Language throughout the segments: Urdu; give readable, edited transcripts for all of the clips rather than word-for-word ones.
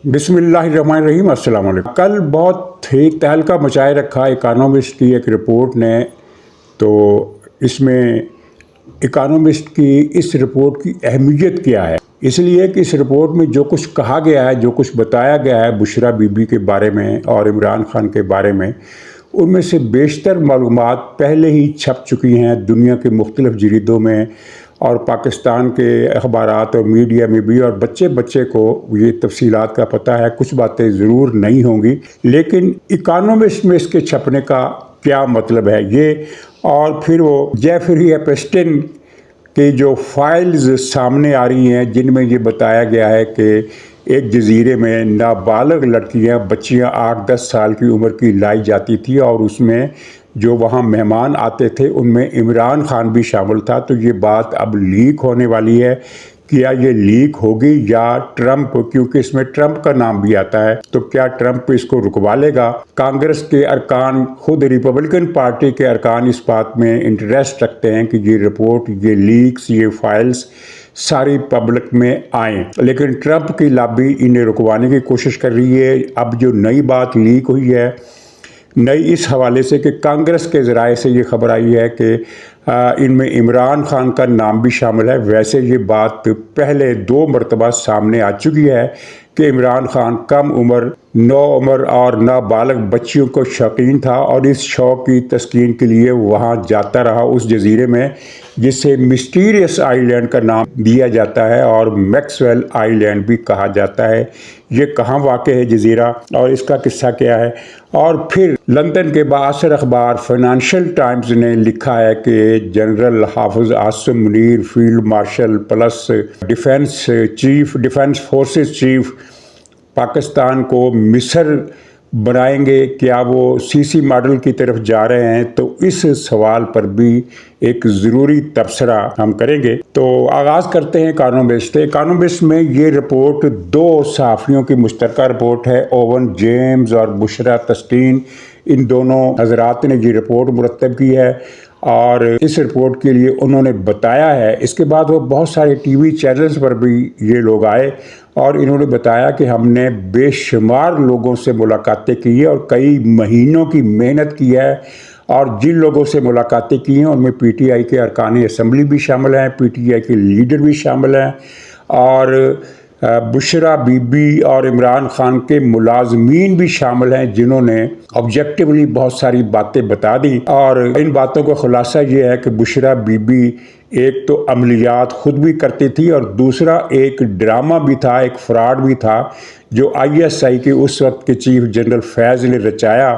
بسم اللہ الرحمن الرحیم۔ السلام علیکم۔ کل بہت ہی تہلکہ مچائے رکھا اکانومسٹ کی ایک رپورٹ نے، تو اس میں اکانومسٹ کی اس رپورٹ کی اہمیت کیا ہے، اس لیے کہ اس رپورٹ میں جو کچھ کہا گیا ہے، جو کچھ بتایا گیا ہے بشریٰ بی بی کے بارے میں اور عمران خان کے بارے میں، ان میں سے بیشتر معلومات پہلے ہی چھپ چکی ہیں دنیا کے مختلف جریدوں میں اور پاکستان کے اخبارات اور میڈیا میں بھی، اور بچے بچے کو یہ تفصیلات کا پتہ ہے۔ کچھ باتیں ضرور نہیں ہوں گی، لیکن اکانومسٹ میں اس کے چھپنے کا کیا مطلب ہے یہ، اور پھر وہ جیفری ایپسٹن کی جو فائلز سامنے آ رہی ہیں جن میں یہ بتایا گیا ہے کہ ایک جزیرے میں نابالغ لڑکیاں، بچیاں 8-10 سال کی عمر کی لائی جاتی تھی، اور اس میں جو وہاں مہمان آتے تھے ان میں عمران خان بھی شامل تھا۔ تو یہ بات اب لیک ہونے والی ہے۔ کیا یہ لیک ہوگی یا ٹرمپ، کیونکہ اس میں ٹرمپ کا نام بھی آتا ہے، تو کیا ٹرمپ اس کو رکوا لے گا؟ کانگریس کے ارکان، خود ریپبلکن پارٹی کے ارکان اس بات میں انٹرسٹ رکھتے ہیں کہ یہ رپورٹ، یہ لیکس، یہ فائلز ساری پبلک میں آئیں، لیکن ٹرمپ کی لابی انہیں رکوانے کی کوشش کر رہی ہے۔ اب جو نئی بات لیک ہوئی ہے، نئی اس حوالے سے کہ کانگریس کے ذرائع سے یہ خبر آئی ہے کہ ان میں عمران خان کا نام بھی شامل ہے۔ ویسے یہ بات پہلے 2 مرتبہ سامنے آ چکی ہے کہ عمران خان کم عمر، نوعمر اور نابالغ بچیوں کو شوقین تھا، اور اس شوق کی تسکین کے لیے وہاں جاتا رہا اس جزیرے میں، جسے مسٹیریس آئی لینڈ کا نام دیا جاتا ہے اور میکسویل آئی لینڈ بھی کہا جاتا ہے۔ یہ کہاں واقع ہے جزیرہ اور اس کا قصہ کیا ہے؟ اور پھر لندن کے بااثر اخبار فائنانشل ٹائمز نے لکھا ہے کہ جنرل حافظ Asim Munir, field marshal plus defence forces chief, Pakistan کو مصر بنائیں گے۔ کیا وہ سی ماڈل کی طرف جا رہے ہیں؟ تو اس سوال پر بھی ایک ضروری تبصرہ ہم کریں گے۔ تو آغاز کرتے ہیں اکانومسٹ۔ اکانومسٹ میں یہ رپورٹ 2 صحافیوں کی مشترکہ رپورٹ ہے، اوون جیمز اور بشریٰ تسٹین۔ ان دونوں حضرات نے یہ رپورٹ مرتب کی ہے، اور اس رپورٹ کے لیے انہوں نے بتایا ہے، اس کے بعد وہ بہت سارے ٹی وی چینلز پر بھی یہ لوگ آئے اور انہوں نے بتایا کہ ہم نے بے شمار لوگوں سے ملاقاتیں کی ہیں اور کئی مہینوں کی محنت کی ہے، اور جن لوگوں سے ملاقاتیں کی ہیں ان میں پی ٹی آئی کے ارکان اسمبلی بھی شامل ہیں، پی ٹی آئی کے لیڈر بھی شامل ہیں، اور بشریٰ بی بی اور عمران خان کے ملازمین بھی شامل ہیں جنہوں نے آبجیکٹیولی بہت ساری باتیں بتا دیں۔ اور ان باتوں کا خلاصہ یہ ہے کہ بشریٰ بی بی ایک تو عملیات خود بھی کرتی تھی، اور دوسرا ایک ڈرامہ بھی تھا، ایک فراڈ بھی تھا جو ISI کے اس وقت کے چیف جنرل فیض نے رچایا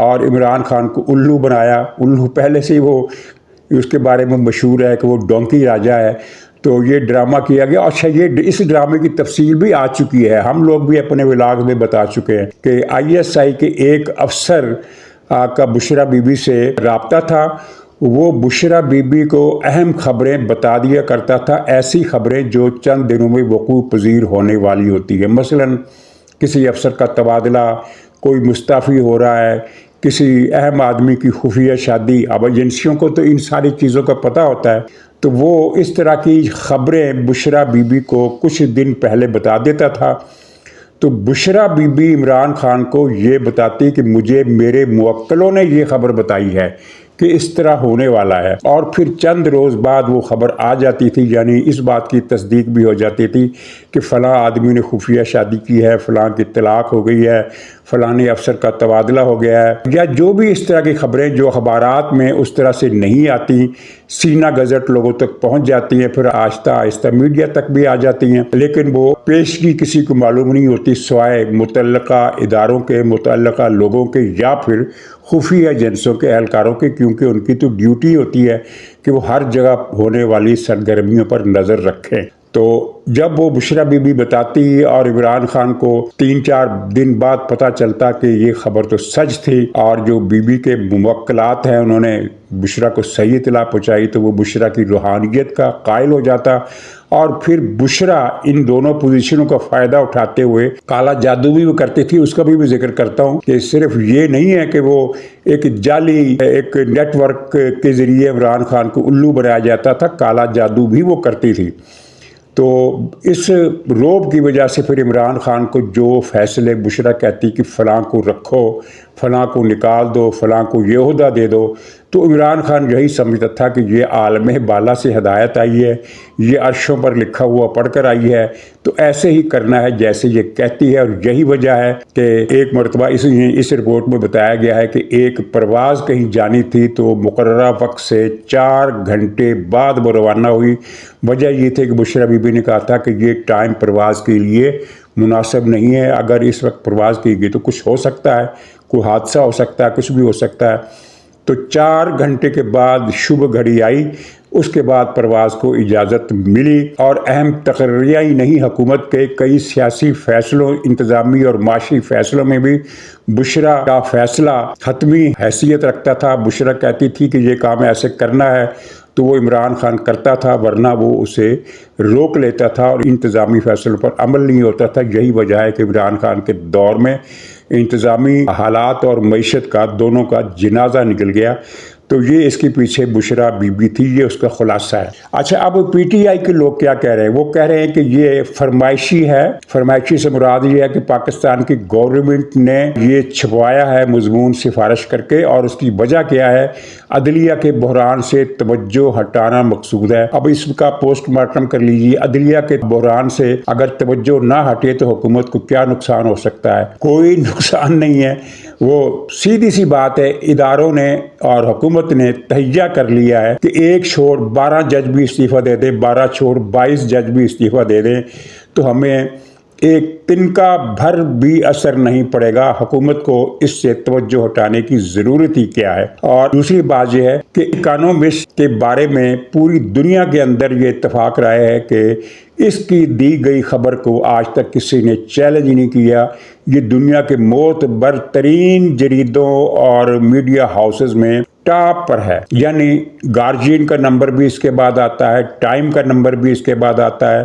اور عمران خان کو الو بنایا۔ الو پہلے سے ہی وہ اس کے بارے میں مشہور ہے کہ وہ ڈونکی راجہ ہے، تو یہ ڈرامہ کیا گیا۔ اچھا، یہ اس ڈرامے کی تفصیل بھی آ چکی ہے، ہم لوگ بھی اپنے ولاگ میں بتا چکے ہیں کہ ISI کے ایک افسر کا بشریٰ بی بی سے رابطہ تھا۔ وہ بشریٰ بی بی کو اہم خبریں بتا دیا کرتا تھا، ایسی خبریں جو چند دنوں میں وقوع پذیر ہونے والی ہوتی ہے۔ مثلا کسی افسر کا تبادلہ، کوئی مستعفی ہو رہا ہے، کسی اہم آدمی کی خفیہ شادی۔ اب ایجنسیوں کو تو ان ساری چیزوں کا پتہ ہوتا ہے، تو وہ اس طرح کی خبریں بشریٰ بی بی کو کچھ دن پہلے بتا دیتا تھا۔ تو بشریٰ بی بی عمران خان کو یہ بتاتی کہ مجھے میرے موکلوں نے یہ خبر بتائی ہے کہ اس طرح ہونے والا ہے، اور پھر چند روز بعد وہ خبر آ جاتی تھی، یعنی اس بات کی تصدیق بھی ہو جاتی تھی کہ فلاں آدمی نے خفیہ شادی کی ہے، فلاں کی طلاق ہو گئی ہے، فلاں افسر کا تبادلہ ہو گیا ہے، یا جو بھی اس طرح کی خبریں جو اخبارات میں اس طرح سے نہیں آتی، سینہ گزٹ لوگوں تک پہنچ جاتی ہیں، پھر آہستہ آہستہ میڈیا تک بھی آ جاتی ہیں، لیکن وہ پیشگی کسی کو معلوم نہیں ہوتی سوائے متعلقہ اداروں کے، متعلقہ لوگوں کے، یا پھر خفیہ ایجنسیوں کے اہلکاروں کے، کیونکہ ان کی تو ڈیوٹی ہوتی ہے کہ وہ ہر جگہ ہونے والی سرگرمیوں پر نظر رکھیں۔ تو جب وہ بشریٰ بی بی بتاتی اور عمران خان کو 3-4 دن بعد پتہ چلتا کہ یہ خبر تو سچ تھی، اور جو بی بی کے موکلات ہیں انہوں نے بشریٰ کو صحیح اطلاع پہنچائی، تو وہ بشریٰ کی روحانیت کا قائل ہو جاتا، اور پھر بشریٰ ان دونوں پوزیشنوں کا فائدہ اٹھاتے ہوئے کالا جادو بھی وہ کرتی تھی۔ اس کا بھی میں ذکر کرتا ہوں کہ صرف یہ نہیں ہے کہ وہ ایک جعلی ایک نیٹ ورک کے ذریعے عمران خان کو الو بنایا جاتا تھا، کالا جادو بھی وہ کرتی تھی۔ تو اس روب کی وجہ سے پھر عمران خان کو جو فیصلے بشرا کہتی کہ فلاں کو رکھو، فلاں کو نکال دو، فلاں کو یہ عہدہ دے دو، تو عمران خان یہی سمجھتا تھا کہ یہ عالم بالا سے ہدایت آئی ہے، یہ عرشوں پر لکھا ہوا پڑھ کر آئی ہے، تو ایسے ہی کرنا ہے جیسے یہ کہتی ہے۔ اور یہی وجہ ہے کہ ایک مرتبہ اس رپورٹ میں بتایا گیا ہے کہ ایک پرواز کہیں جانی تھی تو مقررہ وقت سے 4 گھنٹے بعد وہ روانہ ہوئی۔ وجہ یہ تھی کہ بشرا بی بی نے کہا تھا کہ یہ ٹائم پرواز کے لیے مناسب نہیں ہے، اگر اس وقت پرواز کی گئی تو کچھ ہو سکتا ہے، کوئی حادثہ ہو سکتا ہے، کچھ بھی ہو سکتا ہے۔ تو 4 گھنٹے کے بعد شبھ گھڑی آئی، اس کے بعد پرواز کو اجازت ملی، اور اہم تقرریہ ہی نہیں، حکومت کے کئی سیاسی فیصلوں، انتظامی اور معاشی فیصلوں میں بھی بشرا کا فیصلہ حتمی حیثیت رکھتا تھا۔ بشرا کہتی تھی کہ یہ کام ایسے کرنا ہے تو وہ عمران خان کرتا تھا، ورنہ وہ اسے روک لیتا تھا اور انتظامی فیصلوں پر عمل نہیں ہوتا تھا۔ یہی وجہ ہے کہ عمران خان کے دور میں انتظامی حالات اور معیشت کا دونوں کا جنازہ نکل گیا۔ تو یہ اس کے پیچھے بشرا بی بی تھی، یہ اس کا خلاصہ ہے۔ اچھا، اب پی ٹی آئی کے لوگ کیا کہہ رہے ہیں؟ وہ کہہ رہے ہیں کہ یہ فرمائشی ہے۔ فرمائشی سے مراد یہ ہے کہ پاکستان کی گورنمنٹ نے یہ چھپوایا ہے مضمون سفارش کر کے، اور اس کی وجہ کیا ہے؟ عدلیہ کے بحران سے توجہ ہٹانا مقصود ہے۔ اب اس کا پوسٹ مارٹم کر لیجیے، عدلیہ کے بحران سے اگر توجہ نہ ہٹے تو حکومت کو کیا نقصان ہو سکتا ہے؟ کوئی نقصان نہیں ہے۔ وہ سیدھی سی بات ہے، اداروں نے اور حکومت نے تہیہ کر لیا ہے کہ ایک چھوڑ 12 جج بھی استعفیٰ دے دیں، 12 چھوڑ 22 جج بھی استعفیٰ دے دیں تو ہمیں ایک تنکا بھر بھی اثر نہیں پڑے گا۔ حکومت کو اس سے توجہ ہٹانے کی ضرورت ہی کیا ہے؟ اور دوسری بات یہ ہے کہ اکانومسٹ کے بارے میں پوری دنیا کے اندر یہ اتفاق رائے ہے کہ اس کی دی گئی خبر کو آج تک کسی نے چیلنج نہیں کیا۔ یہ دنیا کے معتبر ترین جریدوں اور میڈیا ہاؤسز میں ٹاپ پر ہے، یعنی گارجین کا نمبر بھی اس کے بعد آتا ہے، ٹائم کا نمبر بھی اس کے بعد آتا ہے،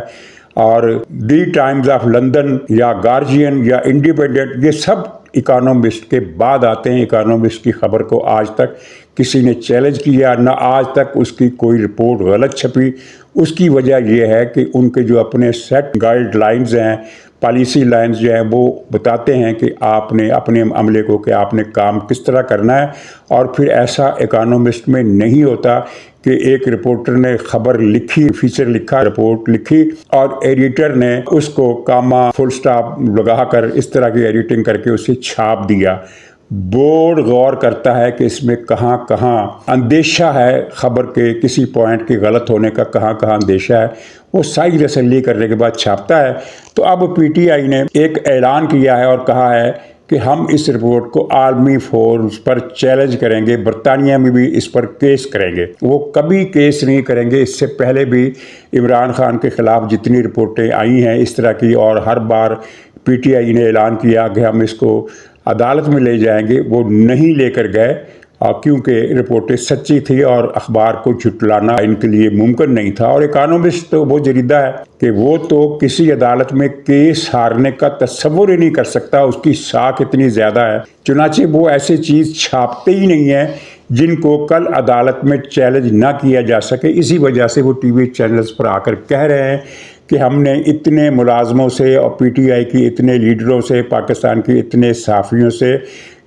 اور دی ٹائمز آف لندن یا گارجین یا انڈیپینڈنٹ، یہ سب اکانومسٹ کے بعد آتے ہیں۔ اکانومسٹ کی خبر کو آج تک کسی نے چیلنج کیا نہ، آج تک اس کی کوئی رپورٹ غلط چھپی۔ اس کی وجہ یہ ہے کہ ان کے جو اپنے سیٹ گائیڈ لائنز ہیں، پالیسی لائنز جو ہیں، وہ بتاتے ہیں کہ آپ نے اپنے عملے کو کہ آپ نے کام کس طرح کرنا ہے، اور پھر ایسا اکانومسٹ میں نہیں ہوتا کہ ایک رپورٹر نے خبر لکھی، فیچر لکھا، رپورٹ لکھی، اور ایڈیٹر نے اس کو کاما فل سٹاپ لگا کر اس طرح کی ایڈیٹنگ کر کے اسے چھاپ دیا۔ بورڈ غور کرتا ہے کہ اس میں کہاں کہاں اندیشہ ہے خبر کے کسی پوائنٹ کے غلط ہونے کا، کہاں کہاں اندیشہ ہے، وہ ساری تسلی کرنے کے بعد چھاپتا ہے۔ تو اب پی ٹی آئی نے ایک اعلان کیا ہے اور کہا ہے کہ ہم اس رپورٹ کو عالمی فورمز پر چیلنج کریں گے، برطانیہ میں بھی اس پر کیس کریں گے۔ وہ کبھی کیس نہیں کریں گے، اس سے پہلے بھی عمران خان کے خلاف جتنی رپورٹیں آئی ہیں اس طرح کی، اور ہر بار پی ٹی آئی نے اعلان کیا کہ ہم اس کو عدالت میں لے جائیں گے، وہ نہیں لے کر گئے، کیونکہ رپورٹیں سچی تھی اور اخبار کو جھٹلانا ان کے لیے ممکن نہیں تھا۔ اور اکانومسٹ تو وہ جریدہ ہے کہ وہ تو کسی عدالت میں کیس ہارنے کا تصور ہی نہیں کر سکتا، اس کی ساکھ اتنی زیادہ ہے، چنانچہ وہ ایسی چیز چھاپتے ہی نہیں ہیں جن کو کل عدالت میں چیلنج نہ کیا جا سکے۔ اسی وجہ سے وہ ٹی وی چینلز پر آ کر کہہ رہے ہیں کہ ہم نے اتنے ملازموں سے اور پی ٹی آئی کی اتنے لیڈروں سے، پاکستان کے اتنے صحافیوں سے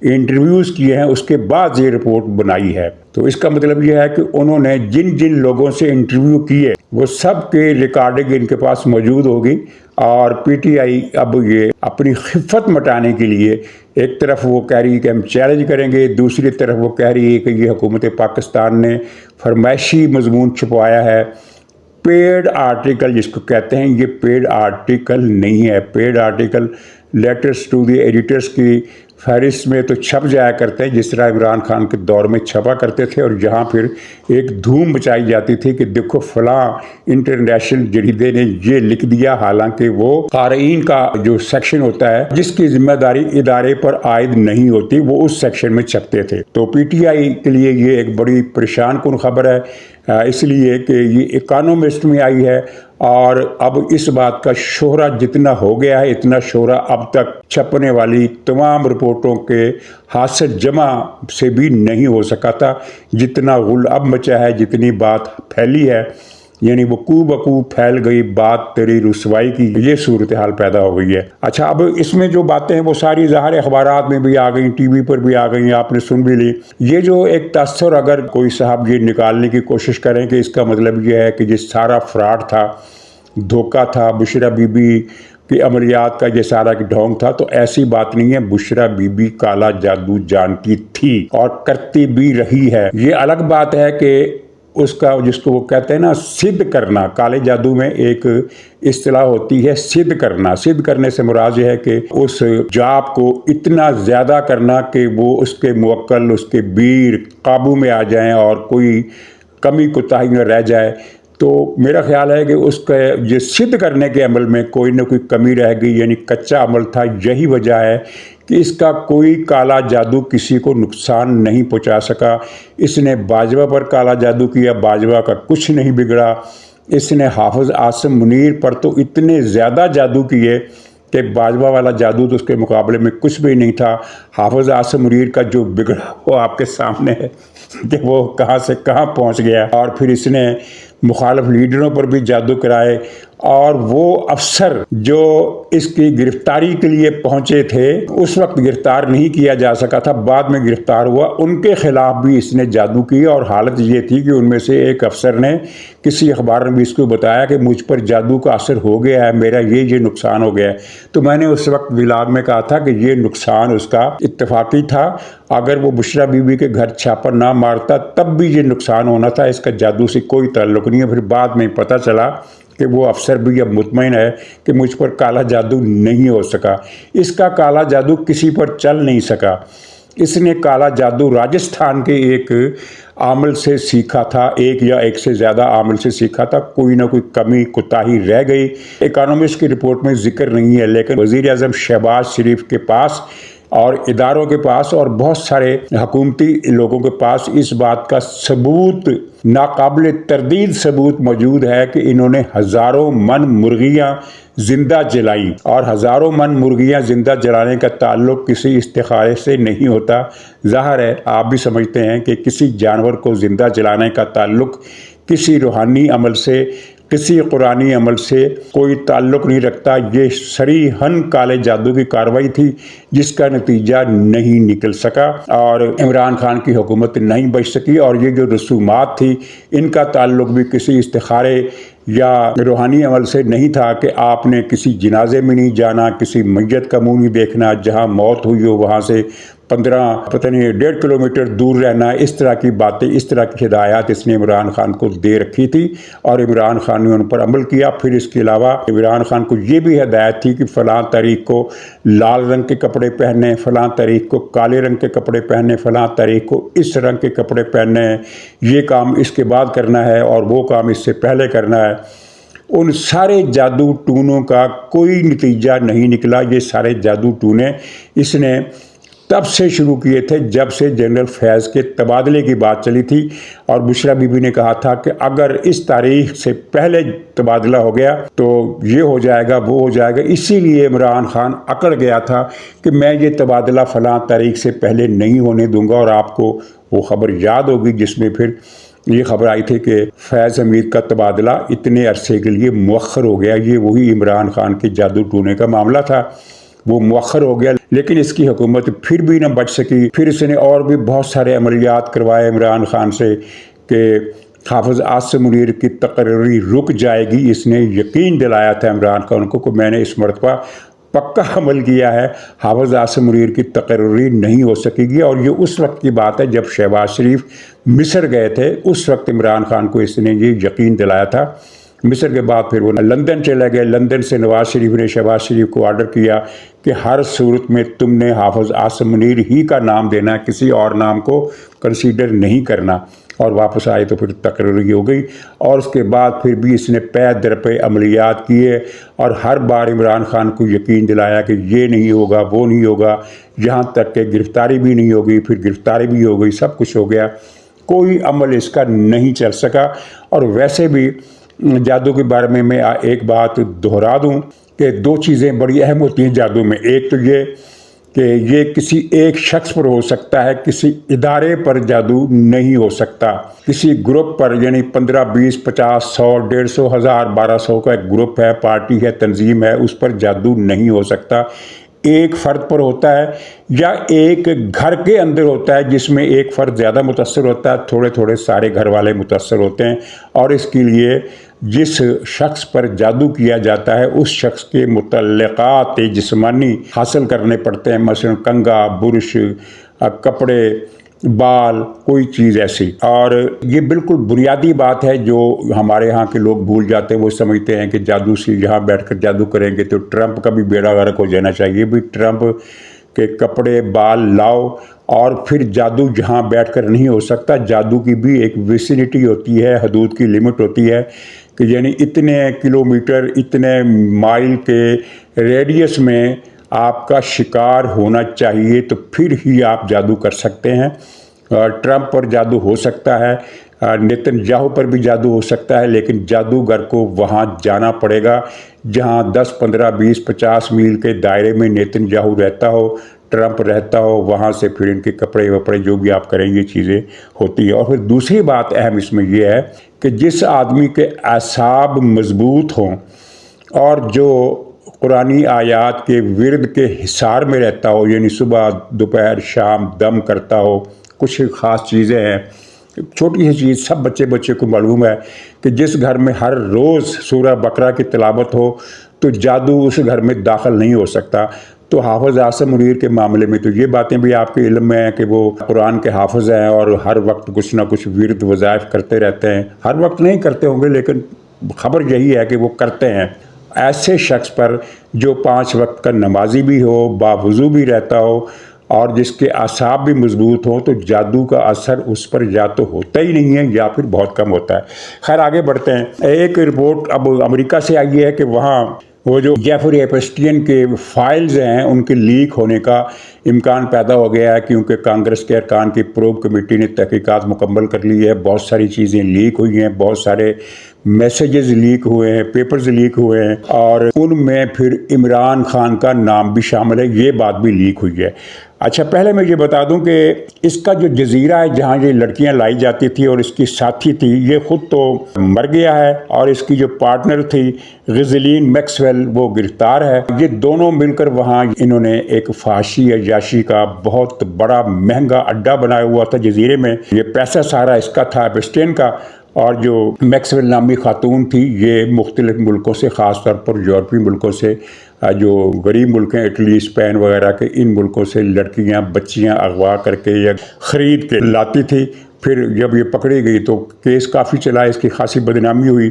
انٹرویوز کیے ہیں، اس کے بعد یہ رپورٹ بنائی ہے۔ تو اس کا مطلب یہ ہے کہ انہوں نے جن جن لوگوں سے انٹرویو کیے وہ سب کے ریکارڈنگ ان کے پاس موجود ہوگی، اور پی ٹی آئی اب یہ اپنی خفت مٹانے کے لیے ایک طرف وہ کہہ رہی ہے کہ ہم چیلنج کریں گے، دوسری طرف وہ کہہ رہی ہے کہ یہ حکومت پاکستان نے فرمائشی مضمون چھپوایا ہے۔ پیڈ آرٹیکل جس کو کہتے ہیں، یہ پیڈ آرٹیکل نہیں ہے۔ Paid article letters to the editors کی فہرست میں تو چھپ جایا کرتے ہیں، جس طرح عمران خان کے دور میں چھپا کرتے تھے، اور جہاں پھر ایک دھوم مچائی جاتی تھی کہ دیکھو فلاں انٹرنیشنل جریدے نے یہ لکھ دیا، حالانکہ وہ قارئین کا جو سیکشن ہوتا ہے جس کی ذمہ داری ادارے پر عائد نہیں ہوتی، وہ اس سیکشن میں چھپتے تھے۔ تو پی ٹی آئی کے لیے یہ ایک بڑی پریشان کن خبر ہے، اس لیے کہ یہ اکانومسٹ میں آئی ہے، اور اب اس بات کا شہرہ جتنا ہو گیا ہے، اتنا شہرہ اب تک چھپنے والی تمام رپورٹوں کے حاصل جمع سے بھی نہیں ہو سکا تھا۔ جتنا غل اب مچا ہے، جتنی بات پھیلی ہے، یعنی وہ کو بکو پھیل گئی بات تیری رسوائی کی، یہ صورتحال پیدا ہو گئی ہے۔ اچھا، اب اس میں جو باتیں ہیں وہ ساری ظاہر اخبارات میں بھی آ گئیں، ٹی وی پر بھی آ گئیں، آپ نے سن بھی لی۔ یہ جو ایک تاثر اگر کوئی صاحب یہ نکالنے کی کوشش کریں کہ اس کا مطلب یہ ہے کہ یہ سارا فراڈ تھا، دھوکہ تھا، بشریٰ بی بی کی عملیات کا یہ سارا ڈھونگ تھا، تو ایسی بات نہیں ہے۔ بشریٰ بی بی کالا جادو جانتی تھی اور کرتی بھی رہی ہے۔ یہ الگ بات ہے کہ اس کا جس کو وہ کہتے ہیں نا سدھ کرنا، کالے جادو میں ایک اصطلاح ہوتی ہے سدھ کرنا۔ سدھ کرنے سے مراد یہ ہے کہ اس جاپ کو اتنا زیادہ کرنا کہ وہ اس کے موکل، اس کے بیر قابو میں آ جائیں اور کوئی کمی کوتاہی نہ رہ جائے۔ تو میرا خیال ہے کہ اس کا یہ سدھ کرنے کے عمل میں کوئی نہ کوئی کمی رہ گئی، یعنی کچا عمل تھا۔ یہی وجہ ہے کہ اس کا کوئی کالا جادو کسی کو نقصان نہیں پہنچا سکا۔ اس نے باجوہ پر کالا جادو کیا، باجوہ کا کچھ نہیں بگڑا۔ اس نے حافظ عاصم منیر پر تو اتنے زیادہ جادو کیے کہ باجوہ والا جادو تو اس کے مقابلے میں کچھ بھی نہیں تھا۔ حافظ عاصم منیر کا جو بگڑا وہ آپ کے سامنے ہے کہ وہ کہاں سے کہاں پہنچ گیا۔ اور پھر اس نے مخالف لیڈروں پر بھی جادو کرائے، اور وہ افسر جو اس کی گرفتاری کے لیے پہنچے تھے اس وقت گرفتار نہیں کیا جا سکا تھا، بعد میں گرفتار ہوا، ان کے خلاف بھی اس نے جادو کیا۔ اور حالت یہ تھی کہ ان میں سے ایک افسر نے کسی اخبار میں بھی اس کو بتایا کہ مجھ پر جادو کا اثر ہو گیا ہے، میرا یہ نقصان ہو گیا ہے۔ تو میں نے اس وقت ولاگ میں کہا تھا کہ یہ نقصان اس کا اتفاقی تھا، اگر وہ بشریٰ بی بی کے گھر چھاپا نہ مارتا تب بھی یہ نقصان ہونا تھا، اس کا جادو سے کوئی تعلق نہیں ہے۔ پھر بعد میں پتہ چلا کہ وہ افسر بھی اب مطمئن ہے کہ مجھ پر کالا جادو نہیں ہو سکا۔ اس کا کالا جادو کسی پر چل نہیں سکا۔ اس نے کالا جادو راجستھان کے ایک عامل سے سیکھا تھا، ایک یا ایک سے زیادہ عامل سے سیکھا تھا، کوئی نہ کوئی کمی کوتاہی رہ گئی۔ اکانومسٹ کی رپورٹ میں ذکر نہیں ہے، لیکن وزیر اعظم شہباز شریف کے پاس اور اداروں کے پاس اور بہت سارے حکومتی لوگوں کے پاس اس بات کا ثبوت، ناقابل تردید ثبوت موجود ہے کہ انہوں نے ہزاروں من مرغیاں زندہ جلائیں، اور ہزاروں من مرغیاں زندہ جلانے کا تعلق کسی استخارے سے نہیں ہوتا۔ ظاہر ہے آپ بھی سمجھتے ہیں کہ کسی جانور کو زندہ جلانے کا تعلق کسی روحانی عمل سے، کسی قرآنی عمل سے کوئی تعلق نہیں رکھتا۔ یہ صریحاً کالے جادو کی کارروائی تھی جس کا نتیجہ نہیں نکل سکا اور عمران خان کی حکومت نہیں بچ سکی۔ اور یہ جو رسومات تھی ان کا تعلق بھی کسی استخارے یا روحانی عمل سے نہیں تھا کہ آپ نے کسی جنازے میں نہیں جانا، کسی میت کا منہ نہیں دیکھنا، جہاں موت ہوئی ہو وہاں سے 1.5 کلومیٹر دور رہنا، اس طرح کی باتیں، اس طرح کی ہدایات اس نے عمران خان کو دے رکھی تھی اور عمران خان نے ان پر عمل کیا۔ پھر اس کے علاوہ عمران خان کو یہ بھی ہدایت تھی کہ فلاں تاریخ کو لال رنگ کے کپڑے پہننے، فلاں تاریخ کو کالے رنگ کے کپڑے پہننے، فلاں تاریخ کو اس رنگ کے کپڑے پہننے ہیں، یہ کام اس کے بعد کرنا ہے اور وہ کام اس سے پہلے کرنا ہے۔ ان سارے جادو ٹونوں کا کوئی نتیجہ نہیں نکلا۔ یہ سارے جادو ٹونے اس نے تب سے شروع کیے تھے جب سے جنرل فیض کے تبادلے کی بات چلی تھی، اور بشریٰ بی بی نے کہا تھا کہ اگر اس تاریخ سے پہلے تبادلہ ہو گیا تو یہ ہو جائے گا، وہ ہو جائے گا۔ اسی لیے عمران خان اکڑ گیا تھا کہ میں یہ تبادلہ فلاں تاریخ سے پہلے نہیں ہونے دوں گا۔ اور آپ کو وہ خبر یاد ہوگی جس میں پھر یہ خبر آئی تھی کہ فیض حمید کا تبادلہ اتنے عرصے کے لیے مؤخر ہو گیا۔ یہ وہی عمران خان کے جادو ٹونے کا معاملہ تھا، وہ مؤخر ہو گیا، لیکن اس کی حکومت پھر بھی نہ بچ سکی۔ پھر اس نے اور بھی بہت سارے عملیات کروائے عمران خان سے کہ حافظ عاصم منیر کی تقرری رک جائے گی۔ اس نے یقین دلایا تھا عمران خان کو کہ میں نے اس مرتبہ پکا عمل کیا ہے، حافظ عاصم منیر کی تقرری نہیں ہو سکے گی۔ اور یہ اس وقت کی بات ہے جب شہباز شریف مصر گئے تھے، اس وقت عمران خان کو اس نے یہ یقین دلایا تھا۔ مصر کے بعد پھر وہ لندن چلے گئے۔ لندن سے نواز شریف نے شہباز شریف کو آرڈر کیا کہ ہر صورت میں تم نے حافظ عاصم منیر ہی کا نام دینا، کسی اور نام کو کنسیڈر نہیں کرنا۔ اور واپس آئے تو پھر تقرری ہو گئی، اور اس کے بعد پھر بھی اس نے پے در پہ عملیات کیے اور ہر بار عمران خان کو یقین دلایا کہ یہ نہیں ہوگا، وہ نہیں ہوگا، یہاں تک کہ گرفتاری بھی نہیں ہوگی، پھر گرفتاری بھی ہو گئی، سب کچھ ہو گیا، کوئی عمل اس کا نہیں چل سکا۔ اور ویسے بھی جادو کے بارے میں ایک بات دہرا دوں کہ دو چیزیں بڑی اہم ہوتی ہیں جادو میں۔ ایک تو یہ کہ یہ کسی ایک شخص پر ہو سکتا ہے، کسی ادارے پر جادو نہیں ہو سکتا، کسی گروپ پر، یعنی 15 20 50 100 150 1000 1200 کا ایک گروپ ہے، پارٹی ہے، تنظیم ہے، اس پر جادو نہیں ہو سکتا۔ ایک فرد پر ہوتا ہے یا ایک گھر کے اندر ہوتا ہے جس میں ایک فرد زیادہ متاثر ہوتا ہے، تھوڑے تھوڑے سارے گھر والے متاثر ہوتے ہیں، اور اس کے لیے جس شخص پر جادو کیا جاتا ہے اس شخص کے متعلقات جسمانی حاصل کرنے پڑتے ہیں، مثلا کنگا، برش، کپڑے، بال، کوئی چیز ایسی۔ اور یہ بالکل بنیادی بات ہے جو ہمارے ہاں کے لوگ بھول جاتے ہیں۔ وہ سمجھتے ہیں کہ جادو سے یہاں بیٹھ کر جادو کریں گے تو ٹرمپ کا بھی بیڑا غرق ہو جانا چاہیے۔ بھی ٹرمپ کے کپڑے، بال لاؤ، اور پھر جادو جہاں بیٹھ کر نہیں ہو سکتا۔ جادو کی بھی ایک ویسینٹی ہوتی ہے، حدود کی لمٹ ہوتی ہے کہ یعنی اتنے کلومیٹر، اتنے مائل کے ریڈیس میں آپ کا شکار ہونا چاہیے، تو پھر ہی آپ جادو کر سکتے ہیں۔ ٹرمپ پر جادو ہو سکتا ہے، نیتن یاہو پر بھی جادو ہو سکتا ہے، لیکن جادوگر کو وہاں جانا پڑے گا جہاں 10 15 20 50 میل کے دائرے میں نیتن یاہو رہتا ہو، ٹرمپ رہتا ہو، وہاں سے پھر ان کے کپڑے وپڑے جو بھی آپ کریں یہ چیزیں ہوتی ہیں۔ اور پھر دوسری بات اہم اس میں یہ ہے کہ جس آدمی کے اعصاب مضبوط ہوں اور جو قرآنی آیات کے ورد کے حصار میں رہتا ہو، یعنی صبح دوپہر شام دم کرتا ہو، کچھ خاص چیزیں ہیں، چھوٹی سی چیز سب بچے کو معلوم ہے کہ جس گھر میں ہر روز سورہ بقرہ کی تلاوت ہو تو جادو اس گھر میں داخل نہیں ہو سکتا۔ تو حافظ اعظم منیر کے معاملے میں تو یہ باتیں بھی آپ کے علم میں ہیں کہ وہ قرآن کے حافظ ہیں اور ہر وقت کچھ نہ کچھ ورد وظائف کرتے رہتے ہیں۔ ہر وقت نہیں کرتے ہوں گے لیکن خبر یہی ہے کہ وہ کرتے ہیں۔ ایسے شخص پر جو 5 وقت کا نمازی بھی ہو، باوضو بھی رہتا ہو اور جس کے اعصاب بھی مضبوط ہوں، تو جادو کا اثر اس پر یا تو ہوتا ہی نہیں ہے یا پھر بہت کم ہوتا ہے۔ خیر آگے بڑھتے ہیں۔ ایک رپورٹ اب امریکہ سے آئی ہے کہ وہاں وہ جو جیفری ایپسٹین کے فائلز ہیں ان کے لیک ہونے کا امکان پیدا ہو گیا ہے، کیونکہ کانگریس کے ارکان کی پروب کمیٹی نے تحقیقات مکمل کر لی ہے۔ بہت ساری چیزیں لیک ہوئی ہیں، بہت سارے میسیجز لیک ہوئے ہیں، پیپرز لیک ہوئے ہیں، اور ان میں پھر عمران خان کا نام بھی شامل ہے، یہ بات بھی لیک ہوئی ہے۔ اچھا پہلے میں یہ بتا دوں کہ اس کا جو جزیرہ ہے جہاں یہ لڑکیاں لائی جاتی تھی اور اس کی ساتھی تھی، یہ خود تو مر گیا ہے، اور اس کی جو پارٹنر تھی غزلین میکسویل وہ گرفتار ہے۔ یہ دونوں مل کر وہاں انہوں نے ایک فحاشی عیاشی کا بہت بڑا مہنگا اڈا بنایا ہوا تھا جزیرے میں۔ یہ پیسہ سارا اس کا تھا، ایپسٹین کا، اور جو میکسویل نامی خاتون تھی یہ مختلف ملکوں سے، خاص طور پر یورپی ملکوں سے، جو غریب ملک ہیں اٹلی، اسپین وغیرہ کے، ان ملکوں سے لڑکیاں بچیاں اغوا کر کے یا خرید کے لاتی تھی۔ پھر جب یہ پکڑی گئی تو کیس کافی چلا، اس کی خاصی بدنامی ہوئی۔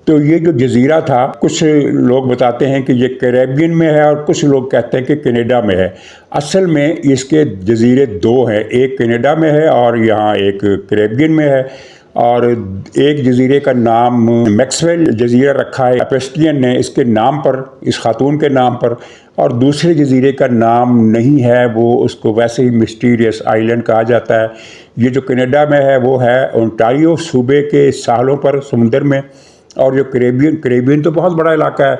تو یہ جو جزیرہ تھا، کچھ لوگ بتاتے ہیں کہ یہ کیریبین میں ہے اور کچھ لوگ کہتے ہیں کہ کینیڈا میں ہے۔ اصل میں اس کے جزیرے 2 ہیں، ایک کینیڈا میں ہے اور یہاں ایک کیریبین میں ہے، اور ایک جزیرے کا نام میکسویل جزیرہ رکھا ہے ایپسٹین نے اس کے نام پر، اس خاتون کے نام پر، اور دوسرے جزیرے کا نام نہیں ہے، وہ اس کو ویسے ہی مسٹیریس آئی لینڈ کہا جاتا ہے۔ یہ جو کینیڈا میں ہے وہ ہے اونٹاریو صوبے کے ساحلوں پر سمندر میں، اور جو کیریبین تو بہت بڑا علاقہ ہے،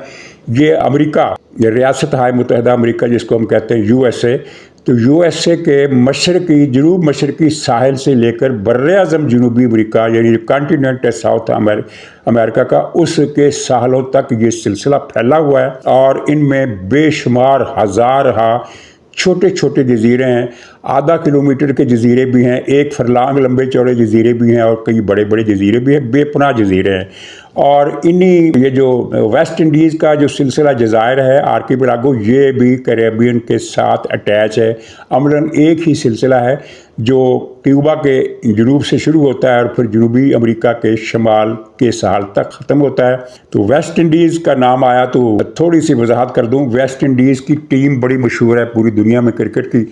یہ امریکہ، یہ ریاست ہائے متحدہ امریکہ جس کو ہم کہتے ہیں یو ایس اے، تو یو ایس اے کے مشرقی، جنوب مشرقی ساحل سے لے کر براعظم جنوبی امریکہ، یعنی کانٹیننٹ ہے ساؤتھ امریکہ کا، اس کے ساحلوں تک یہ سلسلہ پھیلا ہوا ہے، اور ان میں بے شمار ہزارہا چھوٹے چھوٹے جزیرے ہیں۔ آدھا کلومیٹر کے جزیرے بھی ہیں، 1 فرلانگ لمبے چوڑے جزیرے بھی ہیں، اور کئی بڑے بڑے جزیرے بھی ہیں، بے پناہ جزیرے ہیں۔ اور یہ جو ویسٹ انڈیز کا جو سلسلہ جزائر ہے آرکیپیلاگو، یہ بھی کیریبین کے ساتھ اٹیچ ہے۔ عملاً ایک ہی سلسلہ ہے جو کیوبا کے جنوب سے شروع ہوتا ہے اور پھر جنوبی امریکہ کے شمال کے ساحل تک ختم ہوتا ہے۔ تو ویسٹ انڈیز کا نام آیا تو تھوڑی سی وضاحت کر دوں، ویسٹ انڈیز کی ٹیم بڑی مشہور ہے پوری دنیا میں کرکٹ کی،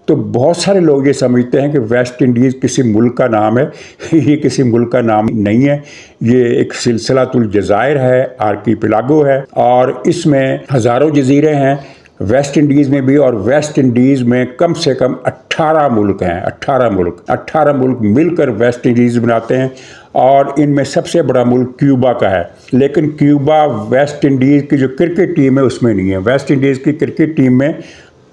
تو بہت سارے لوگ یہ سمجھتے ہیں کہ ویسٹ انڈیز کسی ملک کا نام ہے۔ یہ کسی ملک کا نام نہیں ہے، یہ ایک سلسلہ الجزائر ہے، آرکیپیلاگو ہے، اور اس میں ہزاروں جزیرے ہیں ویسٹ انڈیز میں بھی، اور ویسٹ انڈیز میں کم سے کم 18 ملک ہیں، 18 ملک مل کر ویسٹ انڈیز بناتے ہیں، اور ان میں سب سے بڑا ملک کیوبا کا ہے۔ لیکن کیوبا ویسٹ انڈیز کی جو کرکٹ ٹیم ہے اس میں نہیں ہے۔ ویسٹ انڈیز کی کرکٹ ٹیم میں